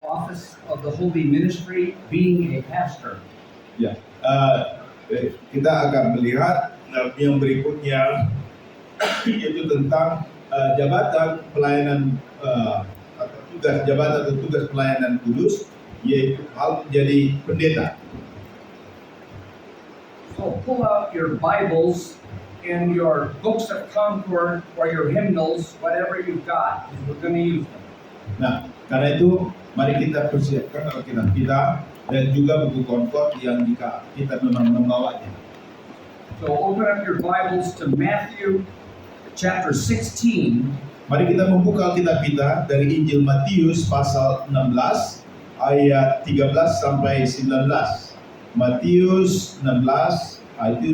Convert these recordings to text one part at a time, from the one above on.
office of the holy ministry, being a pastor. Ya, kita akan melihat yang berikutnya yaitu tentang jabatan pelayanan atau tugas pelayanan kudus, yaitu hal menjadi pendeta. So pull out your Bibles and your books of Concord or your hymnals, whatever you've got, because we're going to use them. Nah, karena itu mari kita persiapkan Alkitab kita dan juga buku Concord yang jika kita memang membawanya. So open up your Bibles to Matthew chapter 16. Mari kita membuka Alkitab kita dari Injil Matius pasal 16 ayat 13 sampai 19. Matius 16 itu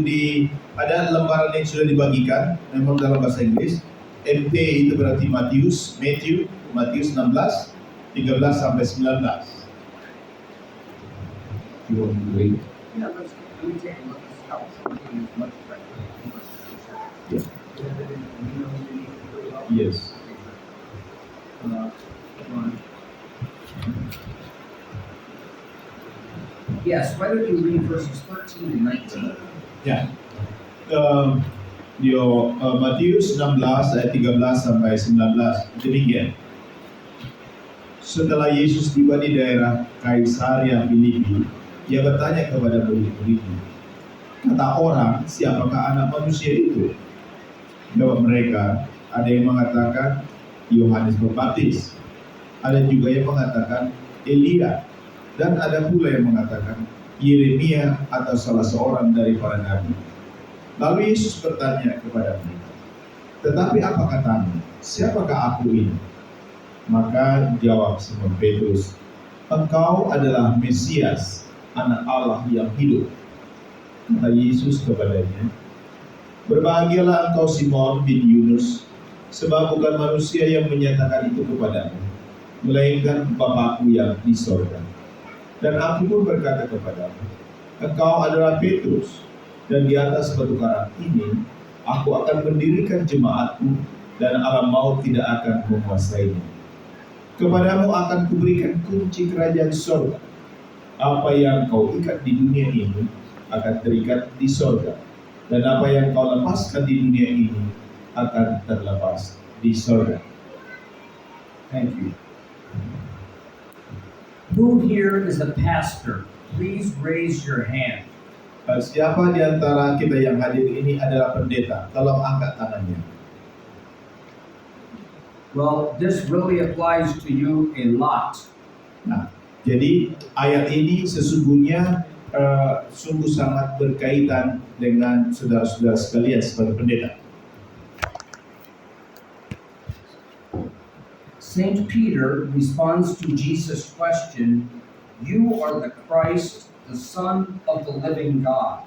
ada lembaran yang sudah dibagikan memang dalam bahasa Inggris. MP itu berarti Matius 16 13 sampai 19. You want to read? Yeah, let me take a look at this house. Something is much better. Yeah. Yes. Yes, why don't you read verses 13 to 19? Ya. Matius 16 ayat 13 sampai 19. Demikian. Setelah Yesus tiba di daerah Kaisaria Filipi, ia bertanya kepada murid-muridnya, kata orang, siapakah anak manusia itu? Jawab mereka, ada yang mengatakan Yohanes Pembaptis, ada juga yang mengatakan Elia, dan ada pula yang mengatakan Yeremia atau salah seorang dari para nabi. Lalu Yesus bertanya kepada mereka, tetapi apa katamu? Siapakah aku ini? Maka jawab Simon Petrus, engkau adalah Mesias, anak Allah yang hidup. Kata Yesus kepadanya, berbahagialah engkau Simon bin Yunus, sebab bukan manusia yang menyatakan itu kepadamu, melainkan Bapa-Ku yang di sorga. Dan aku pun berkata kepadamu, engkau adalah Petrus, dan di atas batu karang ini aku akan mendirikan jemaatku, dan alam maut tidak akan menguasainya. Kepadamu akan kuberikan kunci kerajaan sorga. Apa yang kau ikat di dunia ini akan terikat di sorga, dan apa yang kau lepaskan di dunia ini akan terlepas di sorga. Thank you. Who here is a pastor? Please raise your hand. Siapa di antara kita yang hadir ini adalah pendeta? Tolong angkat tangannya. Well, this really applies to you a lot. Nah, jadi ayat ini sesungguhnya sungguh sangat berkaitan dengan saudara-saudara sekalian sebagai pendeta. Saint Peter responds to Jesus' question, "You are the Christ, the Son of the living God."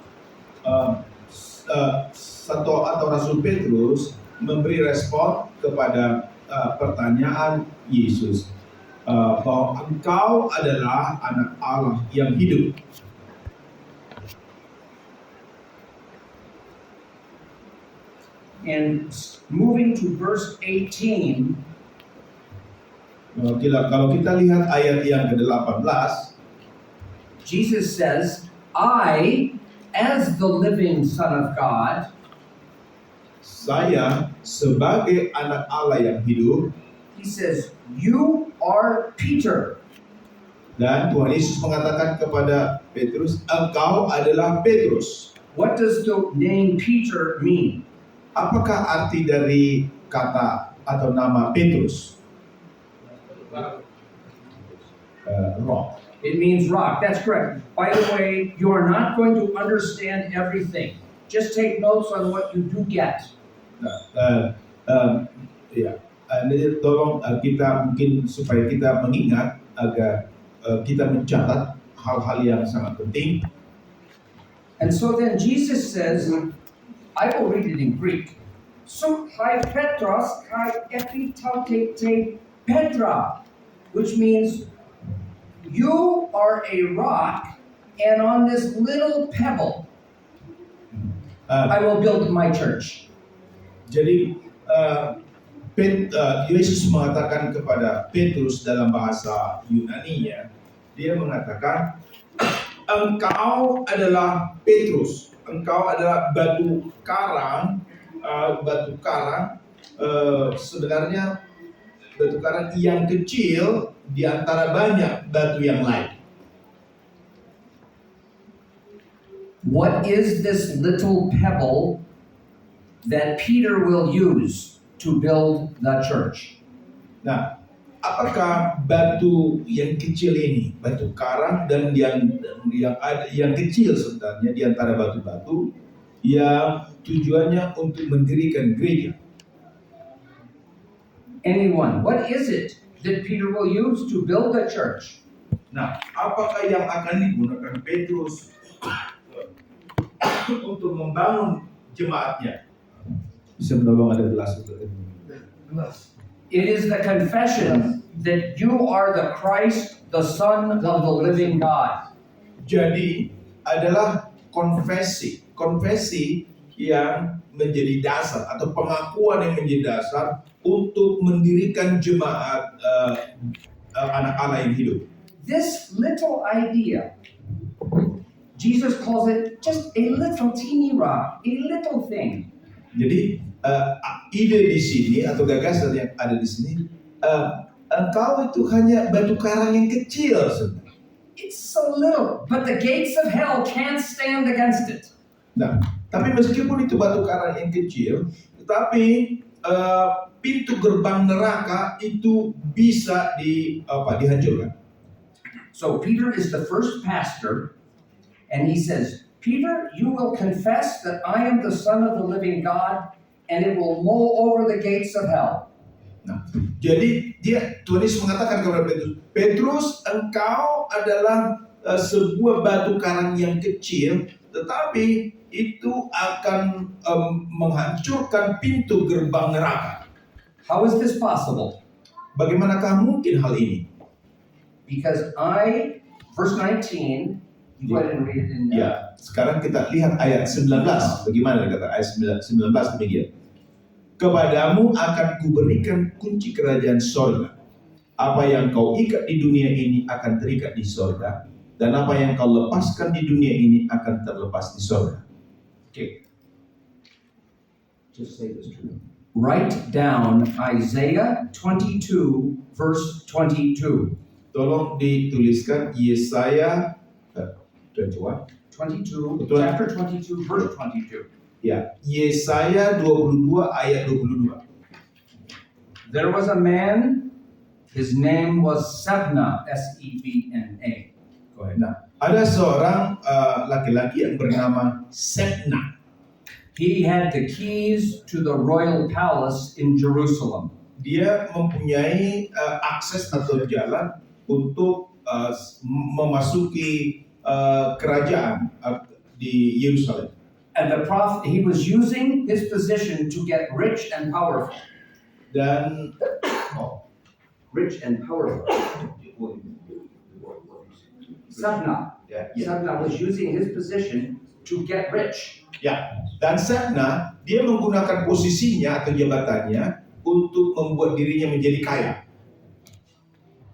Rasul Petrus memberi respon kepada pertanyaan Yesus bahwa engkau adalah anak Allah yang hidup. And moving to verse 18, kalau kita lihat ayat yang ke-18, Jesus says, "I, as the living Son of God," saya sebagai anak Allah yang hidup, he says, "You are Peter." dan Tuhan Yesus mengatakan kepada Petrus, engkau adalah Petrus. What does the name Peter mean? Apakah arti dari kata atau nama Petrus? Rock. It means rock. That's correct. By the way, you are not going to understand everything. Just take notes on what you do get. Tolong kita mungkin supaya kita mengingat agar kita mencatat hal-hal yang sangat penting. And so then Jesus says, I will read it in Greek. So kai Petros kai epitautete Petra, which means you are a rock, and on this little pebble I will build my church. Jadi Yesus mengatakan kepada Petrus dalam bahasa Yunani-nya, dia mengatakan, engkau adalah Petrus, engkau adalah batu karang. Sebenarnya batu karang yang kecil di antara banyak batu yang lain. What is this little pebble that Peter will use to build the church? Nah, apakah batu yang kecil ini, batu karang dan yang kecil sebenarnya di antara batu-batu yang tujuannya untuk mendirikan gereja? Anyone, what is it that Peter will use to build the church? Nah, apakah yang akan digunakan Petrus untuk membangun jemaatnya? Bisa menolong ada gelas untuk ini. It is the confession that you are the Christ, the Son of the living God. Jadi adalah konfesi yang menjadi dasar atau pengakuan yang menjadi dasar untuk mendirikan jemaat anak Allah yang hidup. This little idea, Jesus calls it just a little teeny rock, a little thing. Jadi ide di sini atau gagasan yang ada di sini, engkau itu hanya batu karang yang kecil sebenarnya. It's so little, but the gates of hell can't stand against it. Nah, tapi meskipun itu batu karang yang kecil, tetapi pintu gerbang neraka itu bisa dihancurkan. So Peter is the first pastor, and he says, Peter, you will confess that I am the Son of the living God, and it will mull over the gates of hell. Nah, jadi Tuhan Yesus mengatakan kepada Petrus, engkau adalah sebuah batu karang yang kecil, tetapi itu akan menghancurkan pintu gerbang neraka. How is this possible? Bagaimanakah mungkin hal ini? Because verse 19, you go ahead and read it in Ya, sekarang kita lihat ayat 19. Bagaimana kata ayat 19 demikian? Kepadamu akan kuberikan kunci kerajaan sorga. Apa yang kau ikat di dunia ini akan terikat di sorga, dan apa yang kau lepaskan di dunia ini akan terlepas di sorga. Okay. Just say this to me. Write down Isaiah 22, verse 22. Tolong dituliskan Yesaya 22, Betul. Chapter 22, verse 22. ya, Yesaya 22 ayat 22. There was a man, his name was Sebna, S-E-B-N-A. Go ahead. Nah, ada seorang laki-laki yang bernama Sebna. He had the keys to the royal palace in Jerusalem. Dia mempunyai akses atau jalan untuk memasuki kerajaan di Yerusalem. And the prophet, he was using his position to get rich and powerful. Dan Rich and powerful. Sebna. Sebna was using his position to get rich. Ya, dan Sebna dia menggunakan posisinya atau jabatannya untuk membuat dirinya menjadi kaya.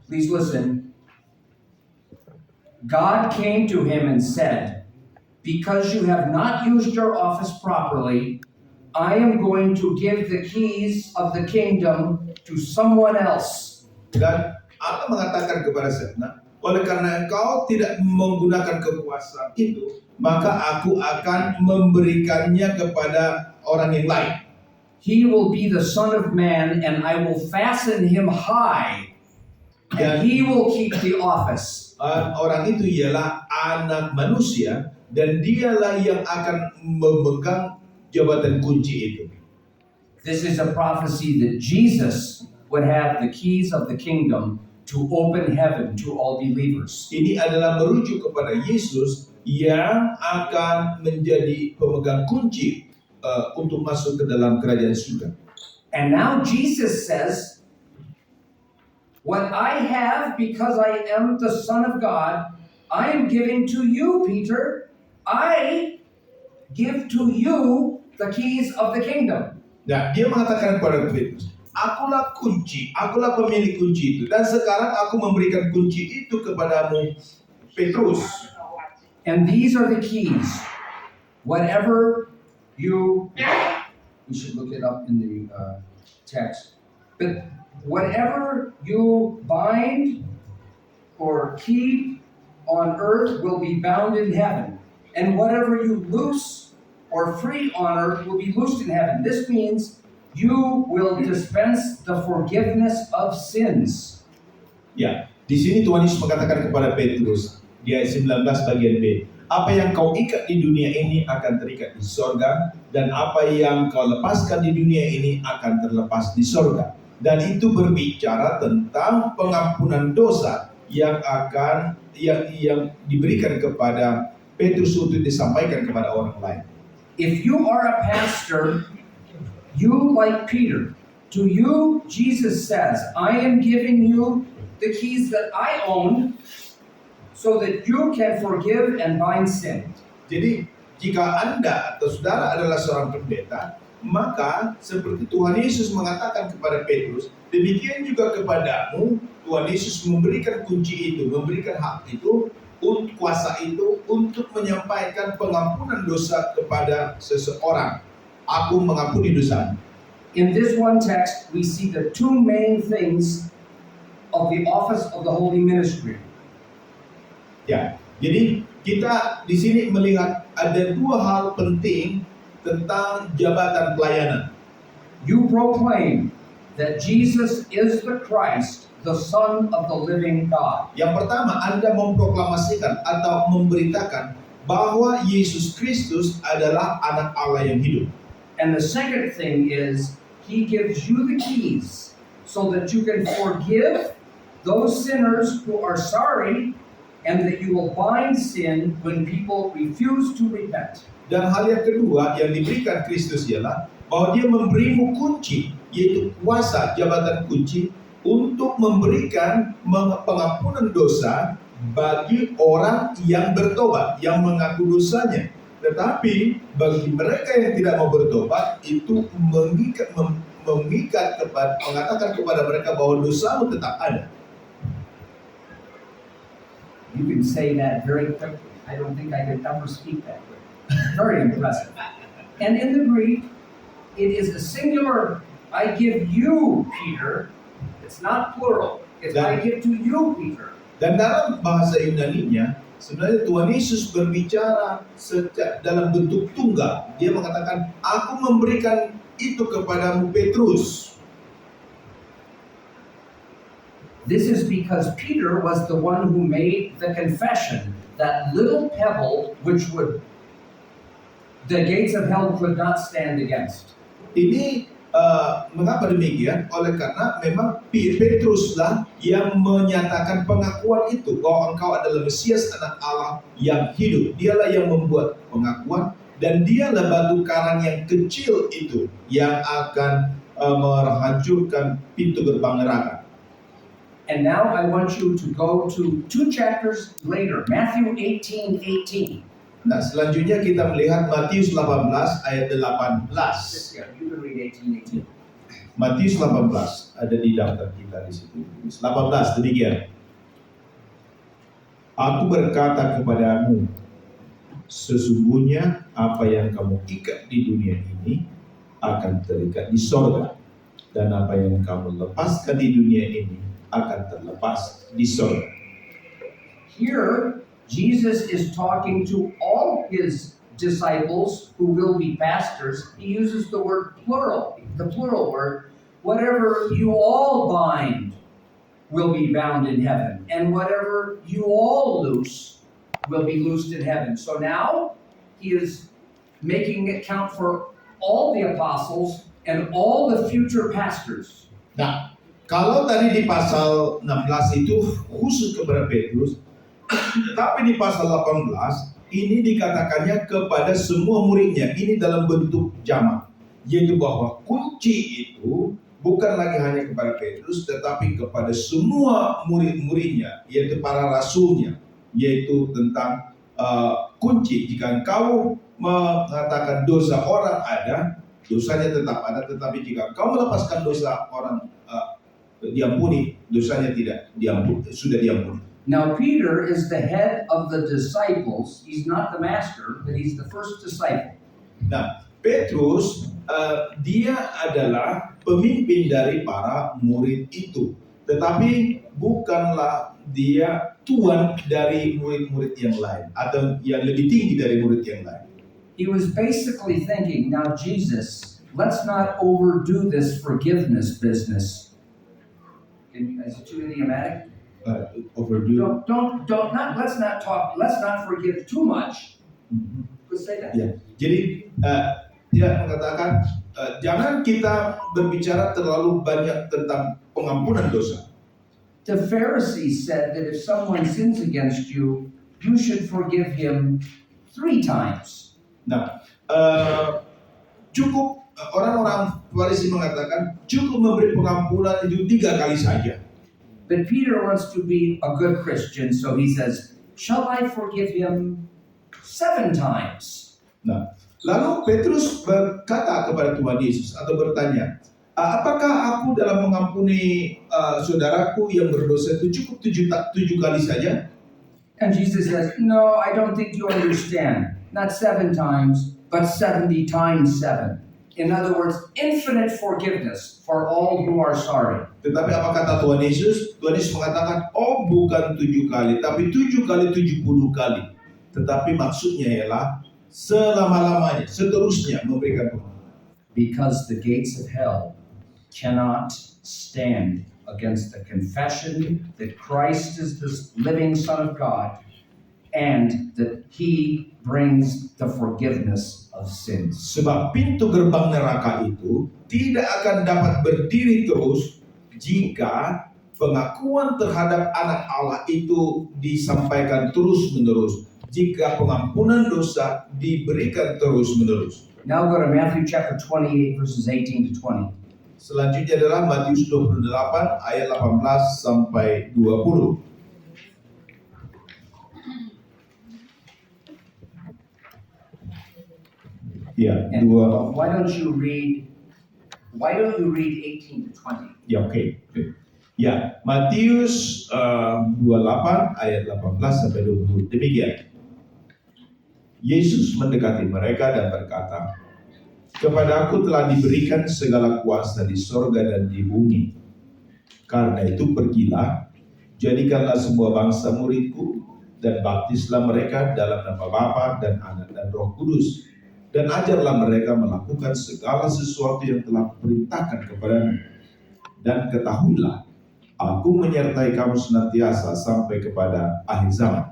Please listen. God came to him and said, because you have not used your office properly, I am going to give the keys of the kingdom to someone else. Dan Allah mengatakan kepada Sebna, oleh karena engkau tidak menggunakan kekuasaan itu, maka aku akan memberikannya kepada orang yang lain. He will be the Son of Man, and I will fasten him high, and he will keep the office. Orang itu ialah anak manusia, dan dialah yang akan memegang jabatan kunci itu. This is a prophecy that Jesus would have the keys of the kingdom to open heaven to all believers. Ini adalah merujuk kepada Yesus yang akan menjadi pemegang kunci untuk masuk ke dalam kerajaan surga. And now Jesus says, what I have because I am the Son of God, I am giving to you, Peter. I give to you the keys of the kingdom. Nah, dia mengatakan kepada Petrus, akulah kunci, akulah pemilik kunci itu. Dan sekarang aku memberikan kunci itu kepadamu, Petrus. And these are the keys. Whatever you, we should look it up in the text. But whatever you bind or keep on earth will be bound in heaven. And whatever you loose or free on earth will be loosed in heaven. This means you will dispense the forgiveness of sins. Ya, di sini Tuhan Yesus mengatakan kepada Petrus di ayat 19 bagian B, apa yang kau ikat di dunia ini akan terikat di sorga, dan apa yang kau lepaskan di dunia ini akan terlepas di sorga. Dan itu berbicara tentang pengampunan dosa yang diberikan kepada Petrus untuk disampaikan kepada orang lain. If you are a pastor, you like Peter. To you, Jesus says, I am giving you the keys that I own so that you can forgive and bind sin. Jadi, jika Anda atau saudara adalah seorang pendeta, maka seperti Tuhan Yesus mengatakan kepada Petrus, demikian juga kepadamu, Tuhan Yesus memberikan kunci itu, memberikan hak itu, kuasa itu untuk menyampaikan pengampunan dosa kepada seseorang. Aku mengampuni dosa. In this one text, we see the two main things of the office of the holy ministry. Ya, jadi kita di sini melihat ada dua hal penting tentang jabatan pelayanan. You proclaim that Jesus is the Christ, the Son of the living God. Yang pertama, Anda memproklamasikan atau memberitakan bahwa Yesus Kristus adalah anak Allah yang hidup. And the second thing is, He gives you the keys so that you can forgive those sinners who are sorry and that you will bind sin when people refuse to repent. Dan hal yang kedua yang diberikan Kristus ialah bahwa Dia memberimu kunci, yaitu kuasa jabatan kunci untuk memberikan pengampunan dosa bagi orang yang bertobat, yang mengaku dosanya. Tetapi bagi mereka yang tidak mau bertobat, itu mengatakan kepada mereka bahwa dosamu tetap ada. You can say that very quickly. I don't think I could ever speak that way. Very impressive. And in the Greek, it is a singular, I give you, Peter. It's not plural. It's I give to you, Peter. Dan dalam bahasa Yunani-nya, sebenarnya Tuhan Yesus berbicara dalam bentuk tunggal. Dia mengatakan, aku memberikan itu kepadamu, Petrus. This is because Peter was the one who made the confession, that little pebble which the gates of hell could not stand against. Ini mengapa demikian? Oleh karena memang Petruslah yang menyatakan pengakuan itu bahwa engkau adalah Mesias, anak Allah yang hidup. Dialah yang membuat pengakuan, dan dialah batu karang yang kecil itu yang akan menghancurkan pintu gerbang neraka. And now I want you to go to 2 chapters later, Matthew 18:18. Nah, selanjutnya kita melihat Matius 18 ayat 18. You can read 18:18. Matius 18 ada di daftar kita di situ. 18 demikian. Aku berkata kepadamu, sesungguhnya apa yang kamu ikat di dunia ini akan terikat di sorga, dan apa yang kamu lepaskan di dunia ini akan terlepas di sorga. Here, Jesus is talking to all his disciples who will be pastors. He uses the word plural, the plural word. Whatever you all bind will be bound in heaven, and whatever you all loose will be loosed in heaven. So now he is making it count for all the apostles and all the future pastors. Nah, kalau tadi di pasal 16 itu khusus kepada Petrus, tapi di pasal 18 ini dikatakannya kepada semua muridnya. Ini dalam bentuk jamak, yaitu bahwa kunci itu bukan lagi hanya kepada Petrus, tetapi kepada semua murid-muridnya, yaitu para rasulnya, yaitu tentang kunci. Jika engkau mengatakan dosa orang ada, dosanya tetap ada, tetapi jika kau melepaskan dosa orang diampuni, dosanya tidak diampuni, sudah diampuni. Now, Peter is the head of the disciples. He's not the master, but he's the first disciple. Nah, Petrus dia adalah pemimpin dari para murid itu, tetapi bukanlah dia tuan dari murid-murid yang lain atau yang lebih tinggi dari murid yang lain. He was basically thinking, now Jesus, let's not overdo this forgiveness business. Is it too idiomatic? Overdue. Let's not forgive too much. Could say that. Ya, jadi dia mengatakan jangan kita berbicara terlalu banyak tentang pengampunan dosa. The Pharisees said that if someone sins against you, you should forgive him 3 times. Nah, cukup orang-orang Farisi mengatakan cukup memberi pengampunan itu 3 kali saja. But Peter wants to be a good Christian, so he says, shall I forgive him 7 times? Nah, lalu Petrus berkata kepada Tuhan Yesus atau bertanya, apakah aku dalam mengampuni saudaraku yang berdosa itu cukup 7 kali saja? And Jesus says, no, I don't think you understand. Not 7 times, but 70 times 7. In other words, infinite forgiveness for all who are sorry. Tetapi apa kata Tuhan Yesus? Tuhan Yesus mengatakan, oh bukan 7 kali, tapi 7 kali 70 kali. Tetapi maksudnya ialah selama-lamanya, seterusnya memberikan pengampunan. Because the gates of hell cannot stand against the confession that Christ is the living Son of God and that He brings the forgiveness of sins. Sebab pintu gerbang neraka itu tidak akan dapat berdiri terus jika pengakuan terhadap anak Allah itu disampaikan terus-menerus, jika pengampunan dosa diberikan terus-menerus. Now go to Matthew chapter 28 verses 18 to 20. Selanjutnya adalah Matius 28 ayat 18 sampai 20. Ya, And dua. why don't you read 18 to 20? Ya, oke. Ya, Matius 28 ayat 18 sampai 20. Demikian. Yesus mendekati mereka dan berkata, "Kepadaku telah diberikan segala kuasa di sorga dan di bumi. Karena itu pergilah, jadikanlah semua bangsa muridku, dan baptislah mereka dalam nama Bapa dan Anak dan Roh Kudus, dan ajarlah mereka melakukan segala sesuatu yang telah kuperintahkan kepadamu. Dan ketahuilah, aku menyertai kamu senantiasa sampai kepada akhir zaman."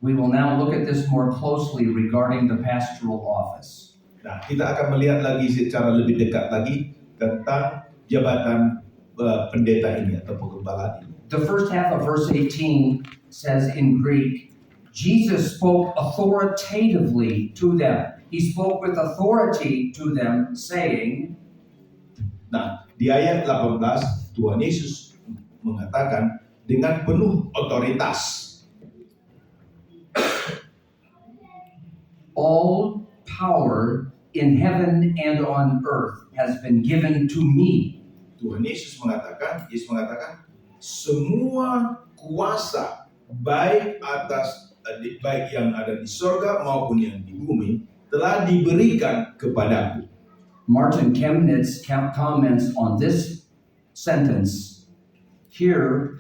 We will now look at this more closely regarding the pastoral office. Nah, kita akan melihat lagi secara lebih dekat lagi tentang jabatan pendeta ini atau penggembalaan ini. The first half of verse 18 says in Greek, Jesus spoke authoritatively to them. He spoke with authority to them, saying, Nah, di ayat 18 Tuhan Yesus mengatakan dengan penuh otoritas, all power in heaven and on earth has been given to me. Tuhan Yesus mengatakan, semua kuasa baik yang ada di sorga maupun yang di bumi telah diberikan kepadaku. Martin Chemnitz comments on this sentence. Here,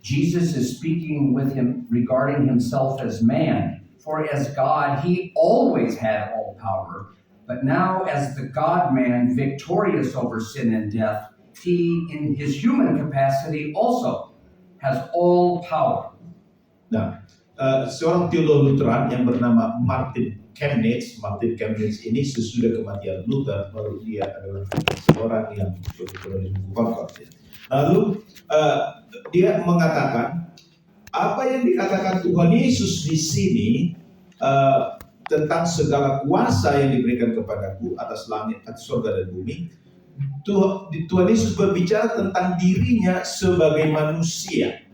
Jesus is speaking with him regarding himself as man. For as God, he always had all power. But now as the God-man victorious over sin and death, he, in his human capacity, also has all power. Nah, seorang teolog Lutheran yang bernama Martin Chemnitz ini sesudah kematian Luther, baru dia adalah seorang yang menulis buku Concord. Lalu dia mengatakan apa yang dikatakan Tuhan Yesus di sini tentang segala kuasa yang diberikan kepadaku atas langit, atas surga dan bumi. Tuhan Yesus berbicara tentang dirinya sebagai manusia.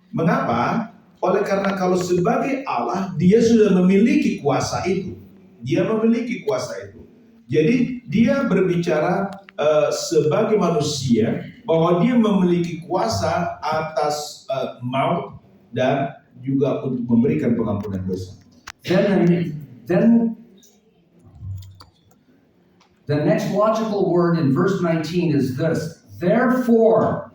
Mengapa? oleh karena kalau sebagai Allah, dia sudah memiliki kuasa itu. Dia memiliki kuasa itu. Jadi dia berbicara sebagai manusia bahwa dia memiliki kuasa atas maut dan juga untuk memberikan pengampunan dosa. Then the next logical word in verse 19 is this: therefore,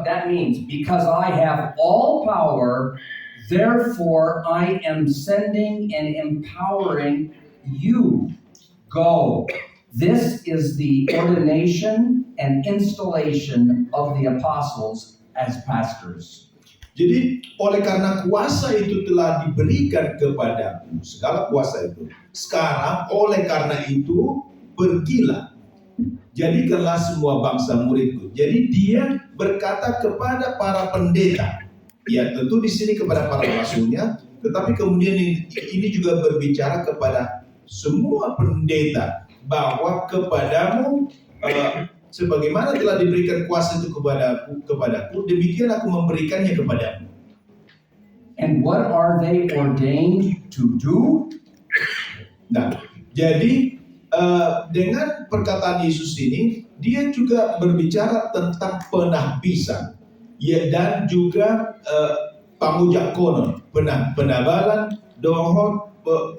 that means because I have all power, therefore I am sending and empowering you. Go. This is the ordination and installation of the apostles as pastors. Jadi oleh karena kuasa itu telah diberikan kepadaku, segala kuasa itu. Sekarang oleh karena itu pergilah, jadikanlah semua bangsa muridku. Jadi dia berkata kepada para pendeta, ya tentu di sini kepada para rasulnya, tetapi kemudian ini juga berbicara kepada semua pendeta bahwa kepadamu sebagaimana telah diberikan kuasa itu kepadaku, demikian aku memberikannya kepadamu. And what are they ordained to do? Nah, jadi dengan perkataan Yesus ini, dia juga berbicara tentang penahbisan, ya, dan juga pangujak konon, penabalan, dohot,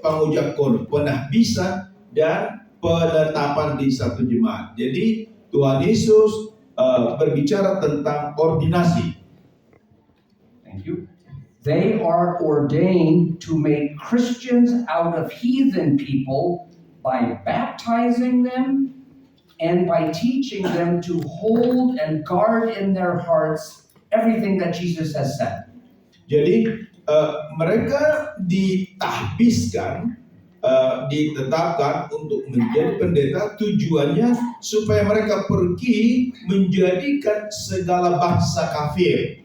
pangujak konon, penahbisan dan penetapan di satu jemaat. Jadi Tuhan Yesus berbicara tentang ordinasi. Thank you. They are ordained to make Christians out of heathen people by baptizing them and by teaching them to hold and guard in their hearts everything that Jesus has said. Jadi mereka ditahbiskan, ditetapkan untuk menjadi pendeta, tujuannya supaya mereka pergi menjadikan segala bangsa kafir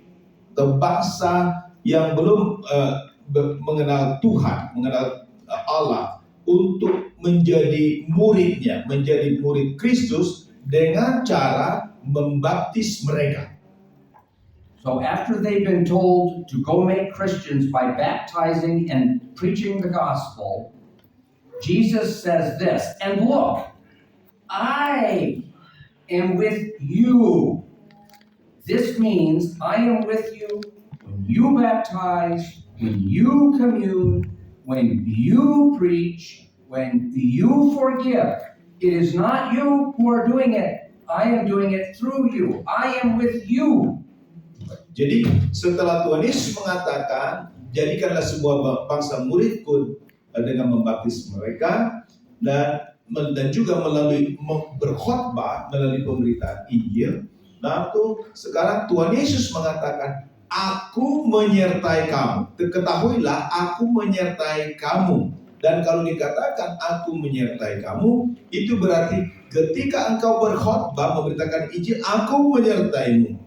atau bangsa yang belum mengenal Tuhan, mengenal Allah, untuk menjadi muridnya, menjadi murid Kristus dengan cara membaptis mereka. So after they've been told to go make Christians by baptizing and preaching the gospel, Jesus says this, and look, I am with you. This means I am with you when you baptize, when you commune, when you preach, when you forgive. It is not you who are doing it. I am doing it through you. I am with you. Jadi setelah Tuhan Yesus mengatakan, jadikanlah semua bangsa muridku dengan membaptis mereka dan juga melalui berkhotbah, melalui pemberitaan Injil. Lalu sekarang Tuhan Yesus mengatakan, aku menyertai kamu. Ketahuilah, aku menyertai kamu. Dan kalau dikatakan aku menyertai kamu, itu berarti ketika engkau berkhotbah memberitakan Injil, aku menyertaimu.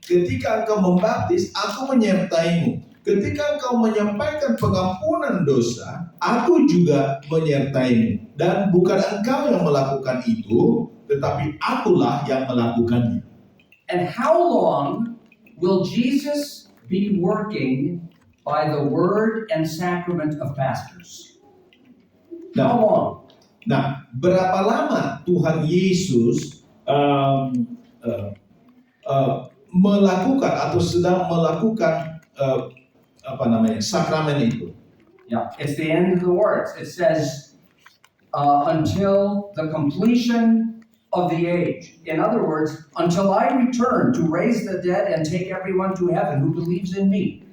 Ketika engkau membaptis, aku menyertaimu. Ketika engkau menyampaikan pengampunan dosa, aku juga menyertaimu. Dan bukan engkau yang melakukan itu, tetapi akulah yang melakukannya. And how long will Jesus be working by the word and sacrament of pastors? How long? Nah, berapa lama Tuhan Yesus melakukan atau sedang melakukan sakramen itu? Yeah, it's the end of the words. It says, until the completion of the age. In other words, until I return to raise the dead and take everyone to heaven who believes in me.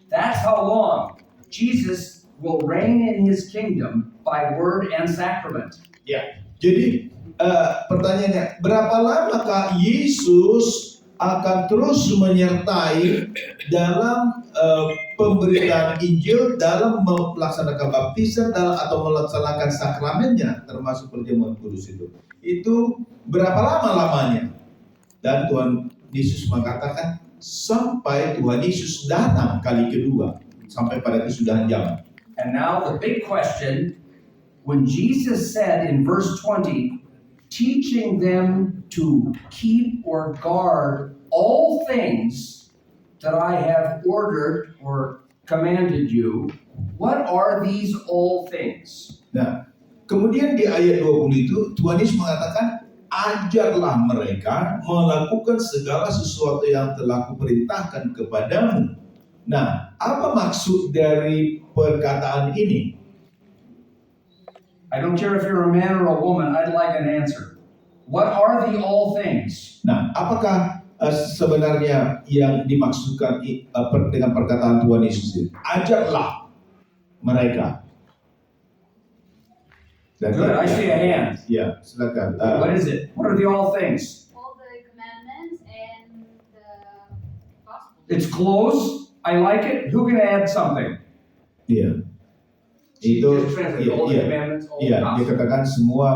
That's how long Jesus will reign in his kingdom by word and sacrament. Ya, jadi pertanyaannya, berapa lamakah Yesus akan terus menyertai dalam pemberitaan Injil, dalam melaksanakan baptisan atau melaksanakan sakramennya, termasuk perjamuan kudus itu? Itu berapa lama lamanya? Dan Tuhan Yesus mengatakan sampai Tuhan Yesus datang kali kedua, sampai pada kesudahan zaman. And now the big question, when Jesus said in verse 20, teaching them to keep or guard all things that I have ordered or commanded you, what are these all things? Nah, kemudian di ayat 20 itu Tuhan Yesus mengatakan, ajarlah mereka melakukan segala sesuatu yang telah kuperintahkan kepadamu. Nah, apa maksud dari perkataan ini? I don't care if you're a man or a woman, I'd like an answer. What are the all things? Nah, apakah sebenarnya yang dimaksudkan dengan perkataan Tuhan Yesus ini? Ajarlah mereka. Good, I see a hand. Ya, silakan. What is it? What are the all things? All the commandments and the gospel. It's close. I like it. Who can add something? Iya. Itu Just translate all the commandments, all the iya, gospel. dikatakan semua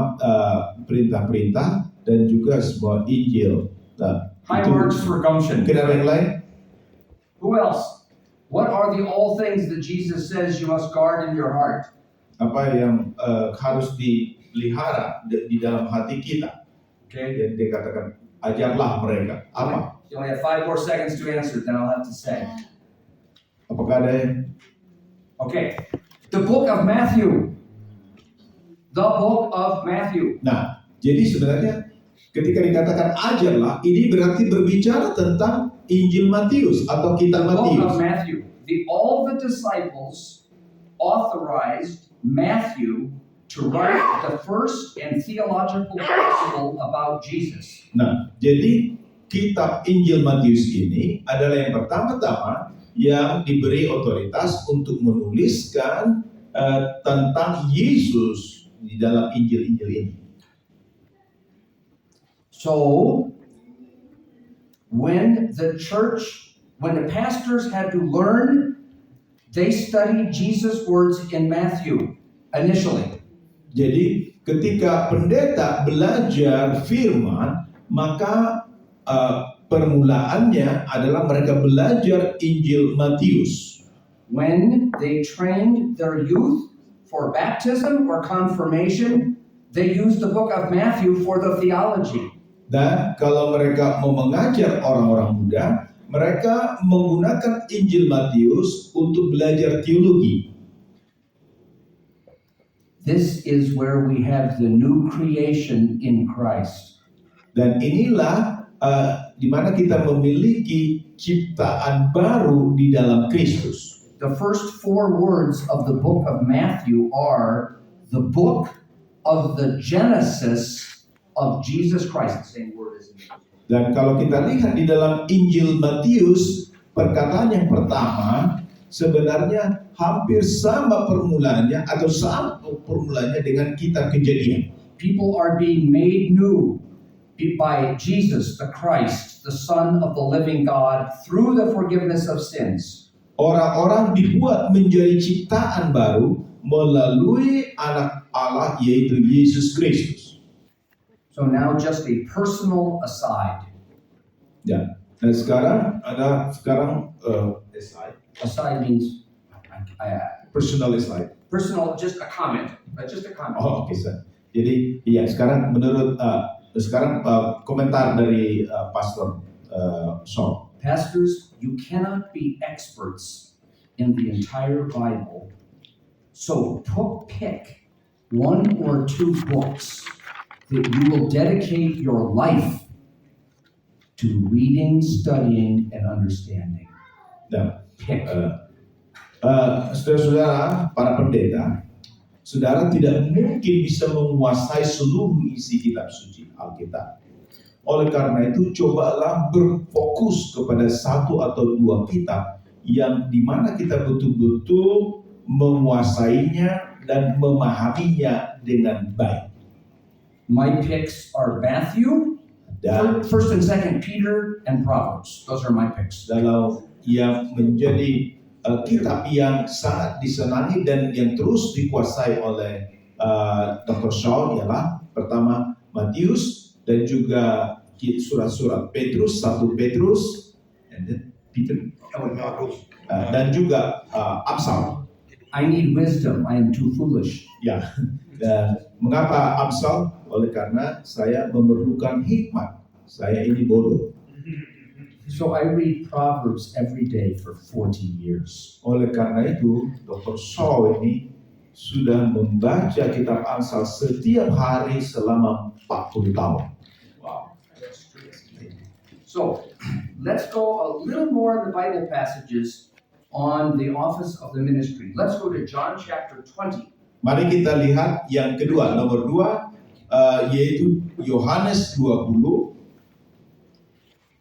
perintah-perintah dan juga semua Injil. Nah, High itu marks for gumption. mungkin ada yang lain? Who else? What are the all things that Jesus says you must guard in your heart? Apa yang harus dipelihara di dalam hati kita? Okay. Yang dikatakan ajarlah mereka. Apa? You only have 5 more seconds to answer, then I'll have to say. Apakah ada yang? Okay. The book of Matthew. The book of Matthew. Nah, jadi sebenarnya ketika dikatakan ajarlah, ini berarti berbicara tentang Injil Matius atau kitab The book of Matius. Matthew. All the disciples authorized Matthew to write the first and theological gospel about Jesus. Nah, jadi kitab Injil Matius ini adalah yang pertama-tama yang diberi otoritas untuk menuliskan tentang Yesus di dalam Injil-Injil ini. So, when the pastors had to learn, they studied Jesus' words in Matthew initially. Jadi ketika pendeta belajar firman, maka permulaannya adalah mereka belajar Injil Matius. When they trained their youth for baptism or confirmation, they used the book of Matthew for the theology. Dan kalau mereka mau mengajar orang-orang muda, mereka menggunakan Injil Matius untuk belajar teologi. This is where we have the new creation in Christ. Dan inilah di mana kita memiliki ciptaan baru di dalam Kristus. The first 4 words of the book of Matthew are the book of the Genesis of Jesus Christ. The same word as in Dan kalau kita lihat di dalam Injil Matius, perkataan yang pertama sebenarnya hampir sama permulaannya atau sama permulaannya dengan kitab Kejadian. people are being made new by Jesus, the Christ, the Son of the living God, through the forgiveness of sins. Orang-orang dibuat menjadi ciptaan baru melalui anak Allah yaitu Yesus Kristus. So now just a personal aside. Ya. Dan sekarang aside. Aside means Personal aside. personal, just a comment. Just a comment. Oh, oke, Sir. Jadi, iya, sekarang menurut komentar dari Pastor Saul. Pastors, you cannot be experts in the entire Bible. So pick 1 or 2 books that you will dedicate your life to reading, studying, and understanding. Nah, Pick. saudara-saudara, para pendeta, saudara tidak mungkin bisa menguasai seluruh isi kitab suci Alkitab. Oleh karena itu, cobalah berfokus kepada 1 atau 2 kitab yang dimana kita betul-betul menguasainya dan memahaminya dengan baik. My picks are Matthew, Dan 1st and 2nd Peter, and Proverbs. Those are my picks. kalau yang menjadi kitab yang sangat disenangi dan yang terus dikuasai oleh Dr. Shaw ialah pertama Matius dan juga surat-surat Petrus, 1 Petrus, and then Peter, dan juga Amsal. I need wisdom. I am too foolish. Ya, dan mengapa Amsal? Oleh karena saya memerlukan hikmat. Saya ini bodoh. So I read Proverbs every day for 40 years. Oleh karena itu, Dr. Shaw ini sudah membaca kitab Amsal setiap hari selama 40 tahun. Wow. So let's go a little more in the Bible passages on the office of the ministry. Let's go to John chapter 20. Mari kita lihat yang kedua, nomor 2, yaitu Yohanes 20.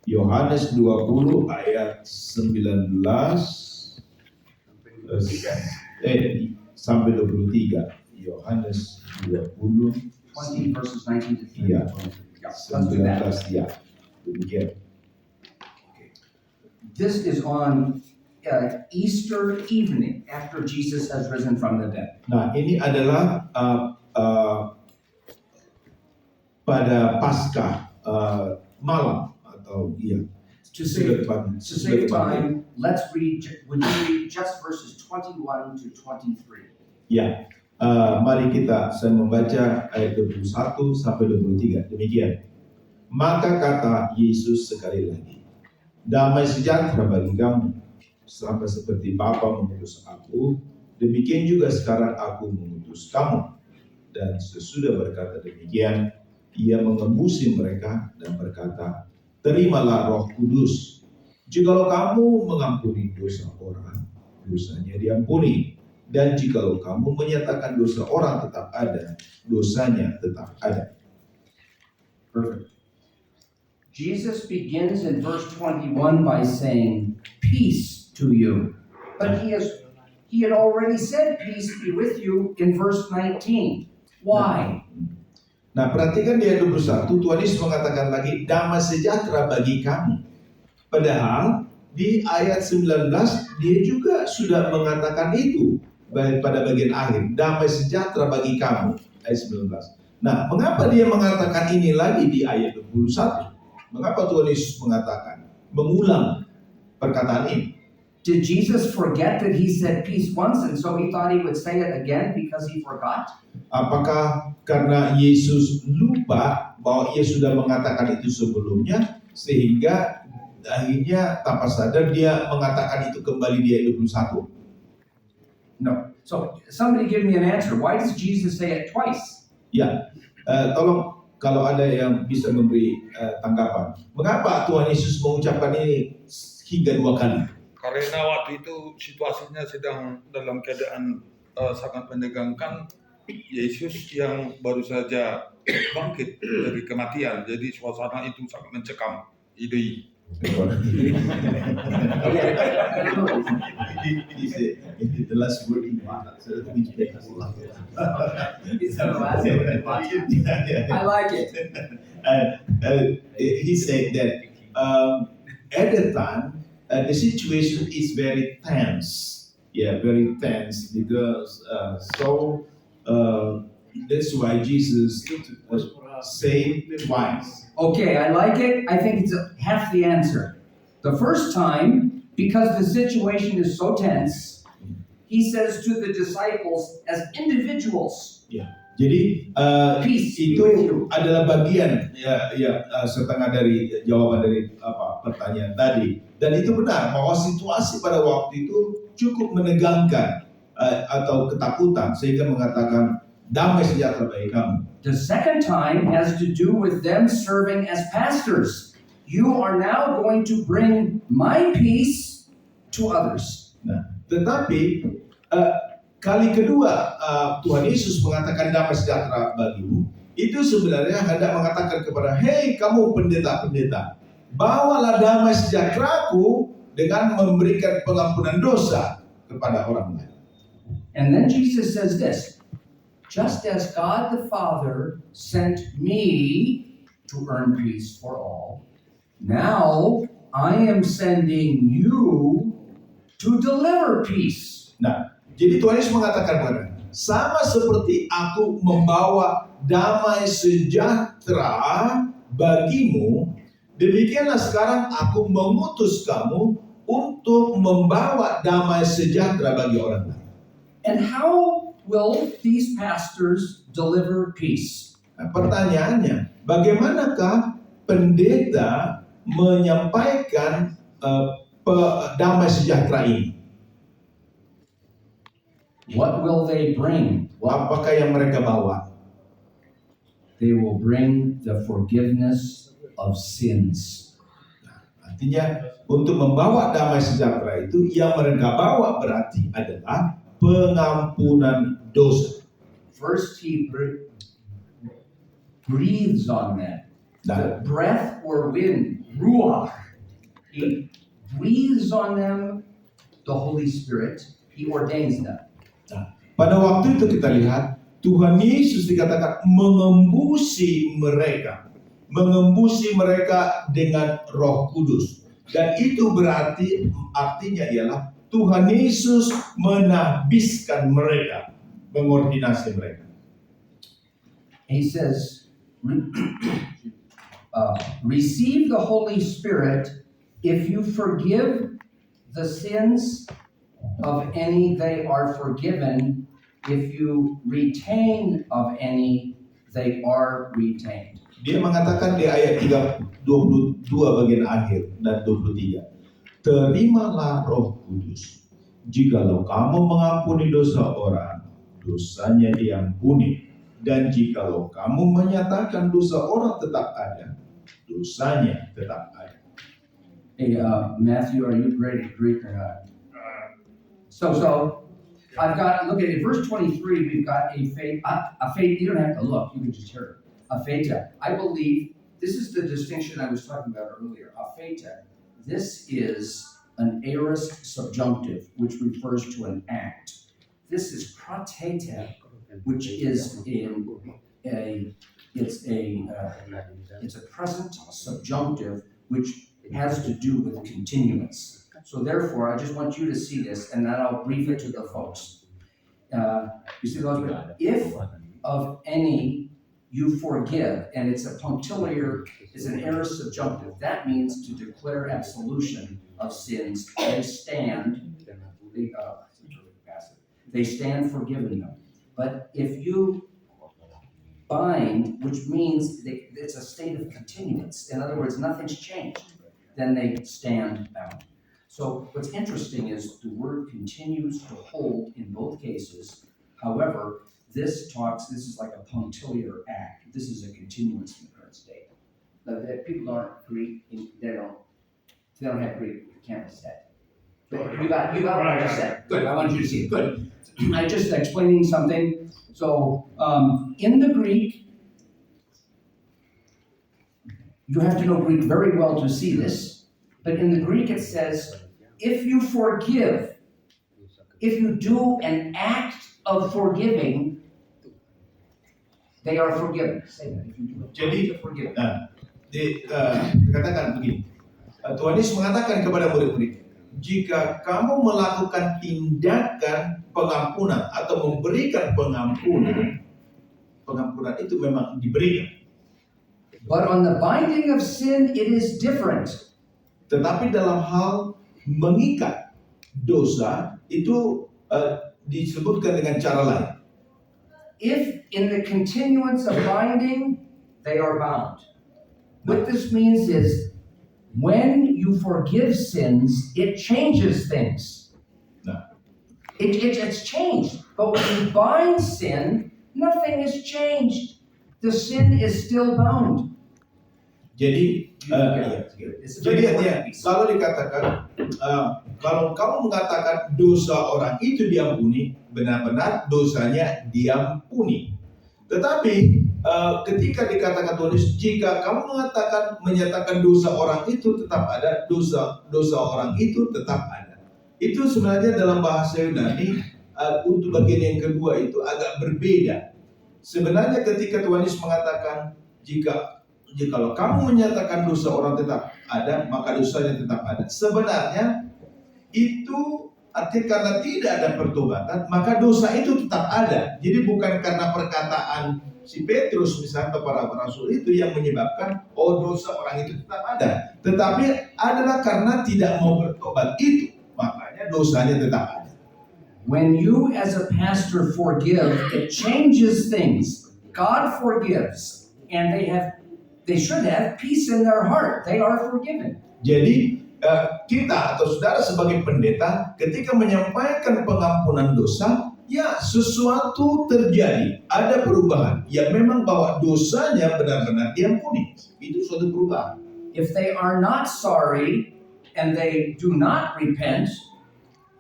Yohanes 20 ayat 19 sampai 23. Yohanes 20 20 verses 19 to 30. Iya. Yeah, let's do that. 19 ya. Demikian. This is on Easter evening after Jesus has risen from the dead. Nah, ini adalah pada Paskah malam atau To save time, let's read. Would you read just verses 21 to 23? Ya, mari saya membaca ayat 21 sampai 23. Demikian. Maka kata Yesus sekali lagi, damai sejahtera bagi kamu, sama seperti Bapa mengutus aku, demikian juga sekarang aku mengutus kamu. Dan sesudah berkata demikian, ia mengembusi mereka dan berkata, terimalah Roh Kudus. Jikalau kamu mengampuni dosa orang, dosanya diampuni. Dan jikalau kamu menyatakan dosa orang tetap ada, dosanya tetap ada. Perfect. Jesus begins in verse 21 by saying, peace to you. But he had already said peace be with you in verse 19. Why? Nah, perhatikan di ayat 21, Tuhan Yesus mengatakan lagi, damai sejahtera bagi kamu. Padahal di ayat 19, dia juga sudah mengatakan itu pada bagian akhir, damai sejahtera bagi kamu, ayat 19. Nah, mengapa dia mengatakan ini lagi di ayat 21? Mengapa Tuhan Yesus mengulang perkataan ini? Did Jesus forget that he said peace once and so he thought he would say it again because he forgot? Apakah karena Yesus lupa bahwa ia sudah mengatakan itu sebelumnya sehingga akhirnya tanpa sadar dia mengatakan itu kembali di ayat 21? No. So somebody give me an answer. Why does Jesus say it twice? Ya, tolong kalau ada yang bisa memberi tanggapan. Mengapa Tuhan Yesus mengucapkan ini hingga 2 kali? Karena waktu itu situasinya sedang dalam keadaan sangat menegangkan. Yesus yang baru saja bangkit dari kematian, jadi suasana itu sangat mencekam. Ide. The last word in I like it. He said that at the time the situation is very tense. Yeah, very tense because that's why Jesus said twice. Okay, I like it. I think it's half the answer. The first time, because the situation is so tense, he says to the disciples as individuals, Jadi peace itu with you. adalah bagian setengah dari jawaban dari pertanyaan tadi. Dan itu benar bahwa situasi pada waktu itu cukup menegangkan atau ketakutan sehingga mengatakan damai sejahtera bagi kamu. The second time has to do with them serving as pastors. You are now going to bring my peace to others. Nah, tetapi kali kedua Tuhan Yesus mengatakan damai sejahtera bagimu, itu sebenarnya hendak mengatakan kepada, hei kamu pendeta-pendeta, bawalah damai sejahteraku dengan memberikan pengampunan dosa kepada orang lain. And then Jesus says this, just as God the Father sent me to earn peace for all, now I am sending you to deliver peace. Nah, jadi Tuhan Yesus mengatakan sama seperti aku membawa damai sejahtera bagimu, demikianlah sekarang aku mengutus kamu untuk membawa damai sejahtera bagi orang lain. And how will these pastors deliver peace? Nah, pertanyaannya, bagaimanakah pendeta menyampaikan damai sejahtera ini? What will they bring? Well, Apakah yang mereka bawa? they will bring the forgiveness of sins. Artinya untuk membawa damai sejahtera itu yang mereka bawa berarti adalah pengampunan dosa. First, he breathes on them. The Dan breath or wind, ruach. He breathes on them the Holy Spirit. He ordains them. pada waktu itu kita lihat Tuhan Yesus dikatakan mengembusi mereka dengan Roh Kudus. Dan itu berarti artinya ialah Tuhan Yesus menabiskan mereka, mengordinasi mereka. He says, receive the Holy Spirit if you forgive the sins of any, they are forgiven. If you retain of any, they are retained. Dia mengatakan di ayat 22 bagian akhir dan 23. Terimalah Roh Kudus. Jikalau kamu mengampuni dosa orang, dosanya diampuni. Dan jikalau kamu menyatakan dosa orang tetap ada, dosanya tetap ada. Hey, Matthew, are you great at Greek or not? So I've got, look at it, verse 23, we've got a faith, you don't have to look, you can just hear it. A feta. I believe, this is the distinction I was talking about earlier. A feta, this is an aorist subjunctive, which refers to an act. This is prateta, which is it's a present subjunctive, which has to do with continuance. So therefore, I just want you to see this, and then I'll brief it to the folks. You see those? If of any you forgive, and it's a punctiliar, it's an aorist subjunctive. That means to declare absolution of sins. They stand forgiven them. But if you bind, which means it's a state of continuance. In other words, nothing's changed. Then they stand bound. So what's interesting is the word continues to hold in both cases. However, this is like a punctiliar act. This is a continuance in the current state. People aren't Greek, they don't have Greek campus set. But you got what I just said. Good, I wanted you to see it. Good. I'm just explaining something. So in the Greek, you have to know Greek very well to see this. But in the Greek it says, if you forgive, if you do an act of forgiving, they are forgiven. Say that. If you do an act of forgiving. Dikatakan begini, Tuhan Yesus mengatakan kepada murid-murid, jika kamu melakukan tindakan pengampunan atau memberikan pengampunan itu memang diberikan. But on the binding of sin, it is different. Tetapi dalam hal mengikat dosa itu disebutkan dengan cara lain. If in the continuance of binding, they are bound. What this means is, when you forgive sins, it changes things. Nah, It's changed. But when you bind sin, nothing is changed. The sin is still bound. jadi It's a jadi very artinya important piece. kalau dikatakan kalau kamu mengatakan dosa orang itu diampuni, benar-benar dosanya diampuni. Tetapi ketika dikatakan Tuhan Yesus, jika kamu menyatakan dosa orang itu tetap ada, dosa orang itu tetap ada. Itu sebenarnya dalam bahasa Yunani untuk bagian yang kedua itu agak berbeda. Sebenarnya ketika Tuhan Yesus mengatakan jikalau kamu menyatakan dosa orang tetap ada, maka dosanya tetap ada. Sebenarnya itu artinya karena tidak ada pertobatan, maka dosa itu tetap ada. Jadi bukan karena perkataan si Petrus misalnya atau para rasul itu yang menyebabkan dosa orang itu tetap ada. Tetapi adalah karena tidak mau bertobat itu, makanya dosanya tetap ada. When you as a pastor forgive, it changes things. God forgives, and they have they should have peace in their heart. They are forgiven. Jadi kita atau saudara sebagai pendeta ketika menyampaikan pengampunan dosa, ya sesuatu terjadi, ada perubahan yang memang bahwa dosanya benar-benar diampuni. Itu suatu perubahan. If they are not sorry and they do not repent,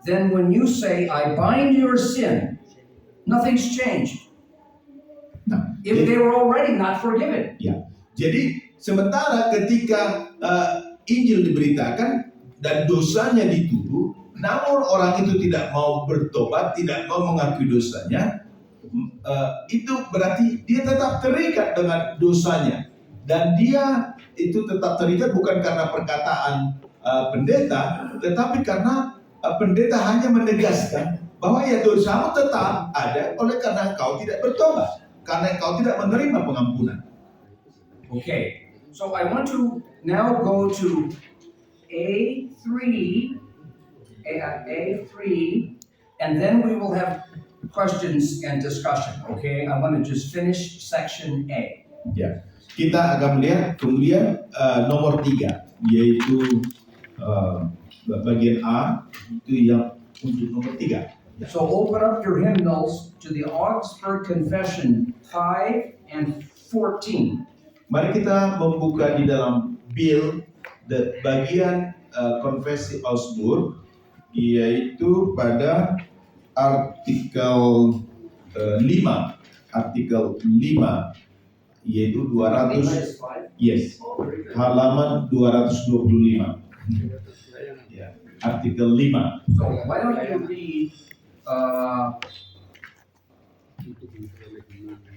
then when you say, I bind your sin, nothing's changed. Nah, If they were already not forgiven. ya, jadi sementara ketika Injil diberitakan dan dosanya dituduh, namun orang itu tidak mau bertobat, tidak mau mengakui dosanya, itu berarti dia tetap terikat dengan dosanya, dan dia itu tetap terikat bukan karena perkataan pendeta, tetapi karena pendeta hanya menegaskan bahwa ya dosamu tetap ada oleh karena engkau tidak bertobat, karena engkau tidak menerima pengampunan. Okay, so I want to now go to A3, and then we will have questions and discussion. Okay, I want to just finish section A. Ya, kita akan melihat kemudian nomor 3, yaitu bagian A, itu yang untuk nomor 3. So open up your hymnals to the Augsburg Confession 5 and 14. Mari kita membuka di dalam Bill bagian Konfesi Augsburg, yaitu pada artikel 5, yaitu 200, yes, halaman 225. Ya, artikel 5. So why don't you read,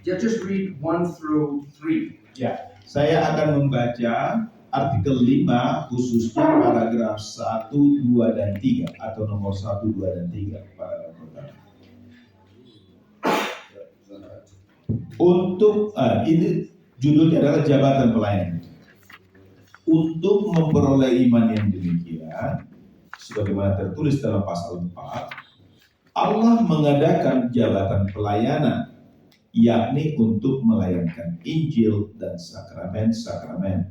just read 1 through 3. Ya, saya akan membaca artikel 5 khususnya paragraf 1, 2, dan 3 atau nomor 1, 2, dan 3 paragraf pertama. Untuk ini judulnya adalah jabatan pelayanan. Untuk memperoleh iman yang demikian, sebagaimana tertulis dalam pasal 4, Allah mengadakan jabatan pelayanan, yakni untuk melayankan Injil dan sakramen-sakramen.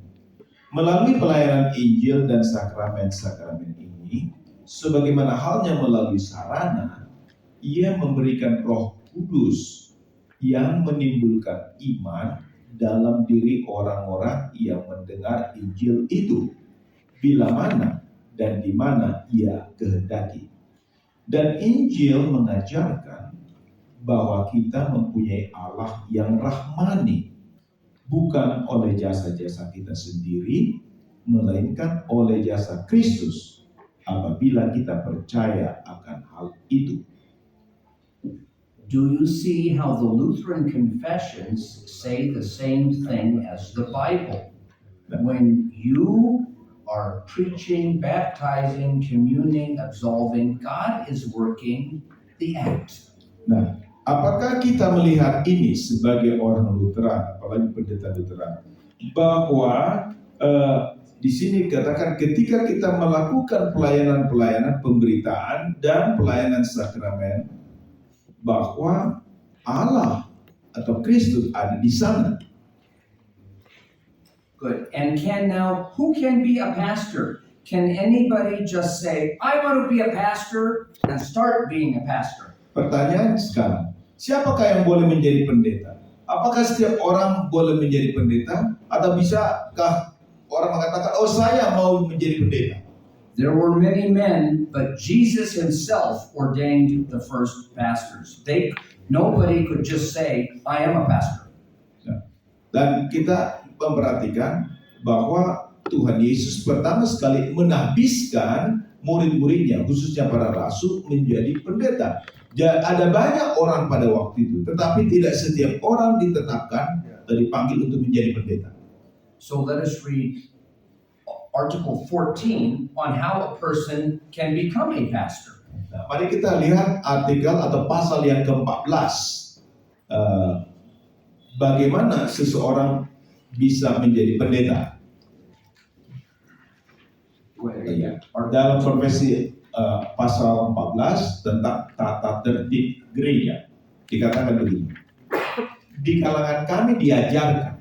Melalui pelayanan Injil dan sakramen-sakramen ini, sebagaimana halnya melalui sarana, ia memberikan Roh Kudus yang menimbulkan iman dalam diri orang-orang yang mendengar Injil itu, bila mana dan di mana ia kehendaki. Dan Injil mengajarkan bahwa kita mempunyai Allah yang rahmani, bukan oleh jasa-jasa kita sendiri, melainkan oleh jasa Kristus, apabila kita percaya akan hal itu. Do you see how the Lutheran confessions say the same thing as the Bible? When you are preaching, baptizing, communing, absolving, God is working the act. Nah, apakah kita melihat ini sebagai orang Lutheran, apalagi pendeta Lutheran, bahwa di sini dikatakan ketika kita melakukan pelayanan-pelayanan pemberitaan dan pelayanan sakramen, bahwa Allah atau Kristus ada di sana. Good. And who can be a pastor? Can anybody just say, I want to be a pastor and start being a pastor? Pertanyaan sekarang, siapakah yang boleh menjadi pendeta? Apakah setiap orang boleh menjadi pendeta? Atau bisakah orang mengatakan, oh saya mau menjadi pendeta? There were many men, but Jesus himself ordained the first pastors. Nobody could just say, I am a pastor. Dan kita memperhatikan bahwa Tuhan Yesus pertama sekali menahbiskan murid-muridnya, khususnya para rasul, menjadi pendeta. Ada banyak orang pada waktu itu, tetapi tidak setiap orang ditetapkan dan dipanggil untuk menjadi pendeta. So let us read Article 14 on how a person can become a pastor. Nah, mari kita lihat artikel atau pasal yang ke-14. Bagaimana seseorang bisa menjadi pendeta? Dalam Konfesi pasal 14 tentang tata tertib gereja, dikatakan begini: di kalangan kami diajarkan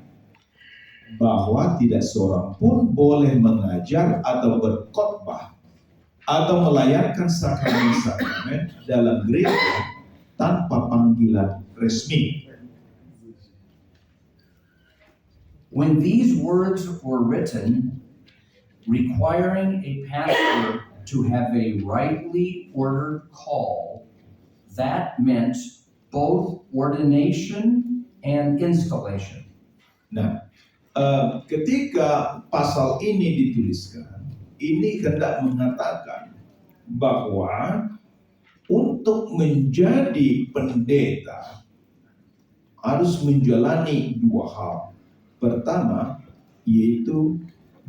bahwa tidak seorang pun boleh mengajar atau berkhotbah atau melayangkan sakramen-sakramen dalam gereja tanpa panggilan resmi. When these words were written, requiring a pastor to have a rightly ordered call, that meant both ordination and installation. Nah, ketika pasal ini dituliskan, ini hendak mengatakan bahwa untuk menjadi pendeta harus menjalani dua hal. Pertama, yaitu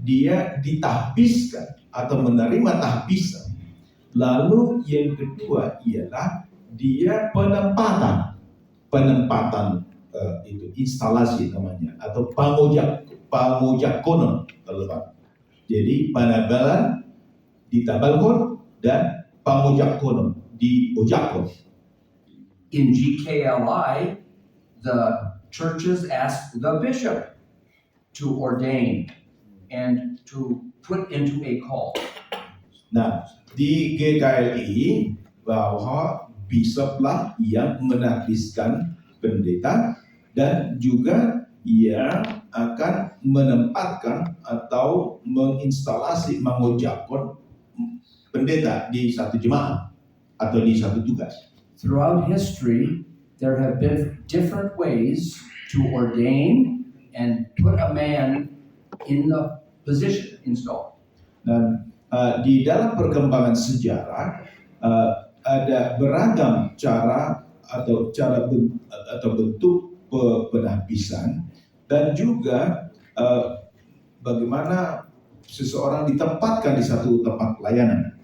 dia ditahbiskan atau menerima tahbisan. Lalu yang kedua ialah dia penempatan itu instalasi namanya atau pamojakonon telepon. Jadi panabalan ditabalkon dan pamojakonon diojakon. In GKLI, the churches ask the bishop to ordain and to put into a call. Nah, di GKLI bahwa bisoplah yang menahbiskan pendeta dan juga yang akan menempatkan atau menginstalasi mengojakon pendeta di satu jemaat atau di satu tugas. Throughout history, there have been different ways to ordain and put a man in the position installed. Dan di dalam perkembangan sejarah ada beragam cara atau bentuk penahbisan dan juga bagaimana seseorang ditempatkan di satu tempat pelayanan.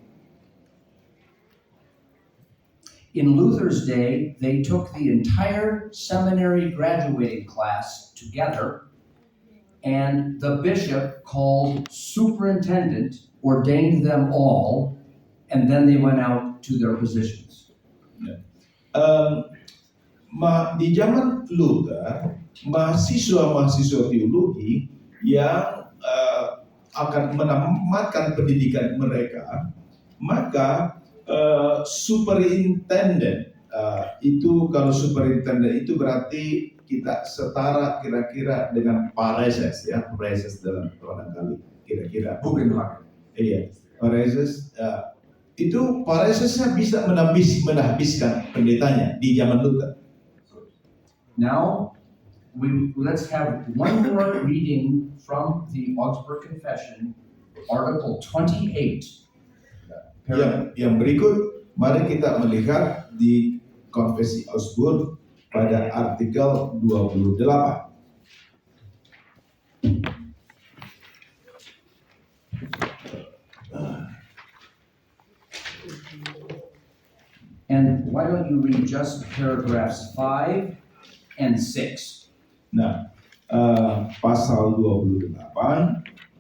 In Luther's day, they took the entire seminary graduating class together, and the bishop called superintendent, ordained them all, and then they went out to their positions. Di zaman Luther, mahasiswa teologi yang akan menamatkan pendidikan mereka, maka superintendent itu, kalau superintendent itu berarti kita setara kira-kira dengan pareses ya, pareses dalam barangkali kira-kira. Bugenhagen. Iya, pareses itu paresesnya bisa menahbiskan pendetanya di zaman Luther. Now, let's have one more reading from the Augsburg Confession, Article 28. Yang berikut, mari kita melihat di Konfesi Augsburg pada artikel 28. And why don't you read just paragraphs 5 and 6? Nah, pasal 28,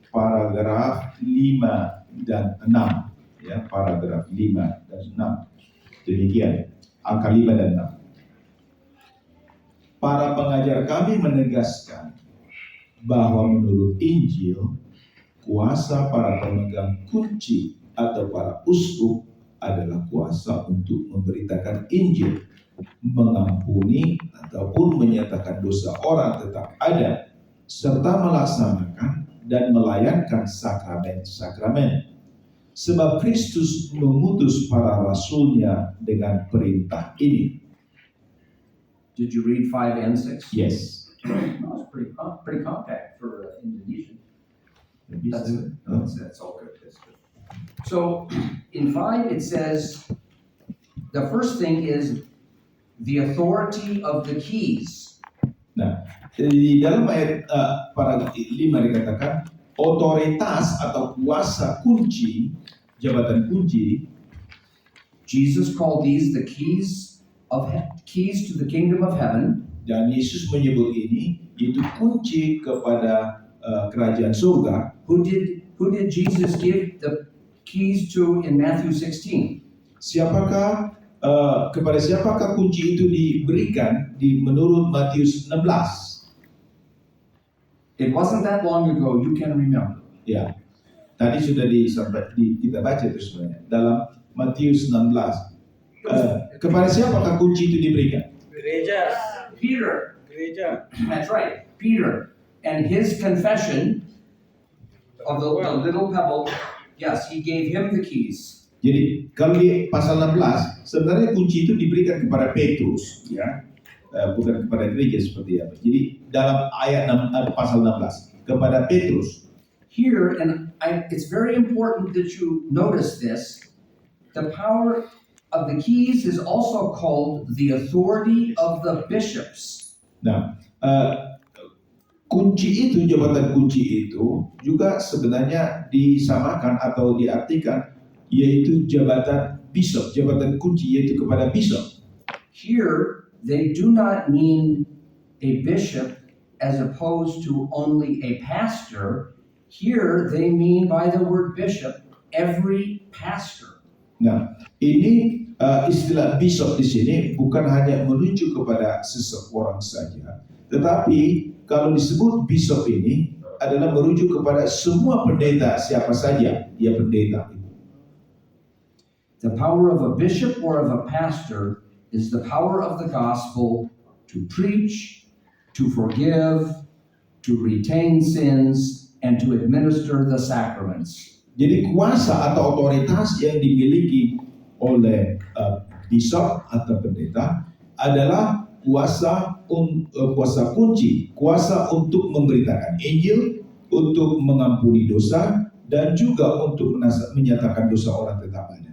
paragraf 5 dan 6. Ya, paragraf 5 dan 6. Demikian, angka 5 dan 6. Para pengajar kami menegaskan bahwa menurut Injil, kuasa para pemegang kunci atau para uskup adalah kuasa untuk memberitakan Injil, mengampuni ataupun menyatakan dosa orang tetap ada, serta melaksanakan dan melayankan sakramen-sakramen. Sebab Kristus mengutus para rasulnya dengan perintah ini. Did you read 5 and 6? Yes. That was pretty compact for Indonesian. That's all good. That's good. So in 5 it says, the first thing is the authority of the keys. Nah, di dalam ayat paragraf 5 dikatakan otoritas atau kuasa kunci, jabatan kunci. Jesus called these the keys to the kingdom of heaven. Dan Yesus menyebut ini yaitu kunci kepada kerajaan surga. Who did Jesus give the keys to in Matthew 16? Kepada siapakah kunci itu diberikan di menurut Matius 16? It wasn't that long ago, you can remember. Ya, tadi sudah kita baca itu sebenarnya dalam Matius 16. Kepada siapakah kunci itu diberikan? Gereja. Peter, Gereja. that's right, Peter, and his confession of the little pebble, yes, he gave him the keys. Jadi kalau di pasal 16 sebenarnya kunci itu diberikan kepada Petrus, ya, bukan kepada gereja seperti apa. Jadi dalam ayat pasal 16 kepada Petrus. Here, and it's very important that you notice this, the power of the keys is also called the authority of the bishops. Nah, kunci itu, jabatan kunci itu juga sebenarnya disamakan atau diartikan yaitu jabatan bishop, jabatan kunci yaitu kepada bishop. Here, they do not mean a bishop as opposed to only a pastor. Here, they mean by the word bishop, every pastor. Nah, ini istilah bishop di sini bukan hanya merujuk kepada seseorang saja, tetapi kalau disebut bishop ini adalah merujuk kepada semua pendeta, siapa saja dia pendeta. The power of a bishop or of a pastor is the power of the gospel to preach, to forgive, to retain sins, and to administer the sacraments. Jadi kuasa atau otoritas yang dimiliki oleh bishop atau pendeta adalah kuasa kunci, kuasa untuk memberitakan Injil, untuk mengampuni dosa, dan juga untuk menyatakan dosa orang tetangganya.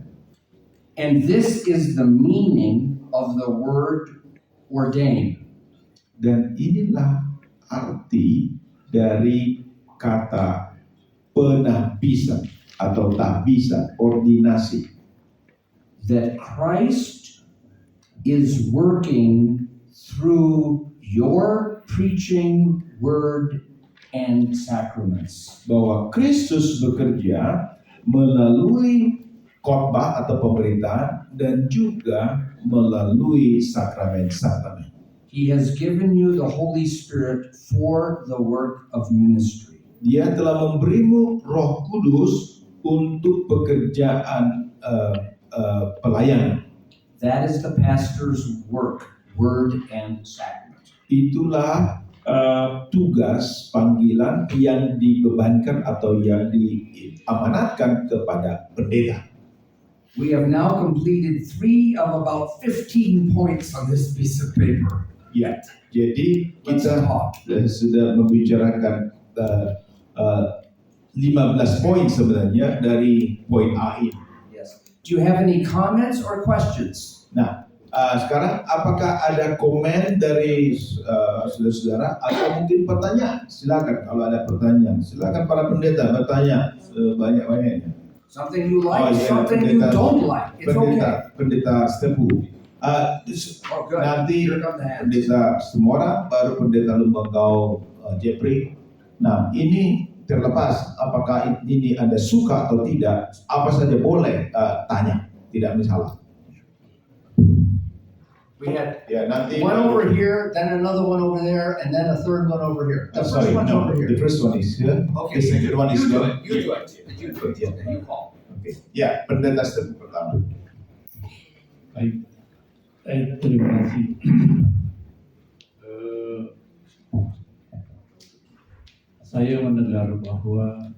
And this is the meaning of the word ordain. Dan inilah arti dari kata penahbisan atau tahbisan, ordinasi. That Christ is working through your preaching, word, and sacraments. Bahwa Kristus bekerja melalui khotbah atau pemberitaan dan juga melalui sakramen-sakramen. He has given you the Holy Spirit for the work of ministry. Dia telah memberimu Roh Kudus untuk pekerjaan pelayanan. That is the pastor's work, word, and sacrament. Itulah tugas panggilan yang dibebankan atau yang diamanatkan kepada pendeta. We have now completed 3 of about 15 points on this piece of paper. Ya, jadi Let's kita talk. sudah membicarakan 15 poin sebenarnya dari poin A ini. Yes. Do you have any comments or questions? Nah, sekarang apakah ada komen dari saudara-saudara atau mungkin pertanyaan? Silakan kalau ada pertanyaan. Silakan para pendeta bertanya sebanyak-banyaknya. Something you like, iya, something you don't like. It's okay. Pendeta Stepu. Oh, good. Nanti Here come the hands. pendeta Semora, baru pendeta Lumbangkau Jeffrey. Nah, ini terlepas apakah ini Anda suka atau tidak, apa saja boleh tanya, tidak masalah. We had Ya, nanti one over here, then another one over there, and then a third one over here. The first sorry, one's no, over the here. first one is here. Okay, The second one is you do here. it. You do it. You do it. Yeah. And you call. Okay. Ya, pendeta Stepu pertama. Baik, terima kasih. Saya mendengar bahwa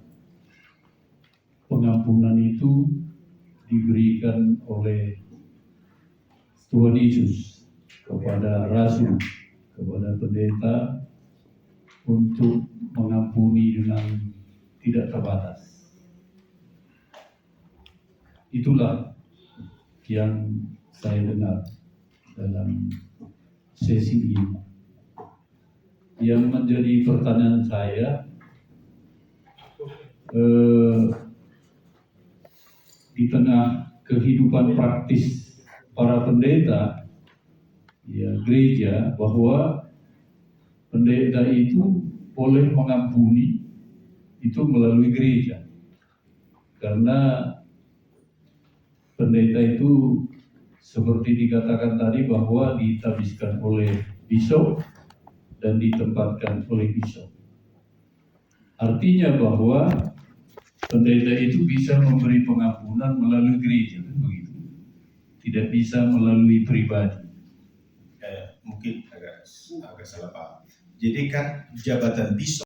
pengampunan itu diberikan oleh Tuhan Yesus kepada rasul, kepada pendeta untuk mengampuni dengan tidak terbatas. Itulah yang saya dengar dalam sesi ini. Yang menjadi pertanyaan saya, di tengah kehidupan praktis para pendeta, ya gereja, bahwa pendeta itu boleh mengampuni itu melalui gereja, karena pendeta itu seperti dikatakan tadi bahwa ditabiskan oleh bishop dan ditempatkan oleh bishop. Artinya bahwa pendeta itu bisa memberi pengampunan melalui gereja, kan begitu. Tidak bisa melalui pribadi. Mungkin agak salah paham. Jadi kan jabatan bishop